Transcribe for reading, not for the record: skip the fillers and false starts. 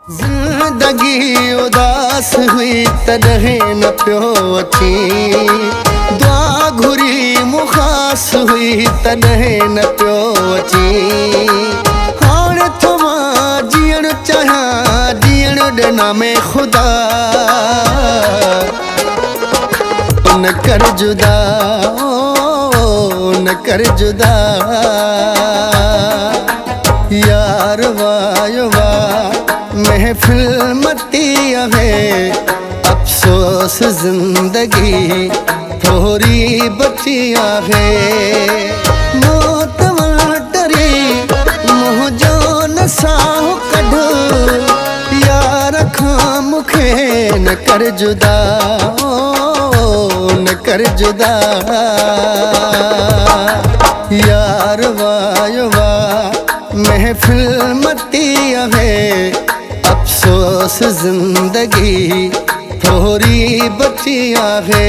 जिंदगी उदास हुई तॾहिं न पियो अची, दुआ घुरी मुखास हुई तॾहिं न पियो अची। हाणे थो मां जीअण चाहियां, जीअण ॾिना में ख़ुदा न कर जुदा, न कर जुदा यार वायो वाह महफिल मती है, अफसोस जिंदगी थोड़ी बची है। मौत डरी मुँह जो नसाह कढ, यार खां मुखे न कर जुदा, न कर जुदा यार वायो वाह महफिल मती है, अफसोस जिंदगी थोड़ी बची है।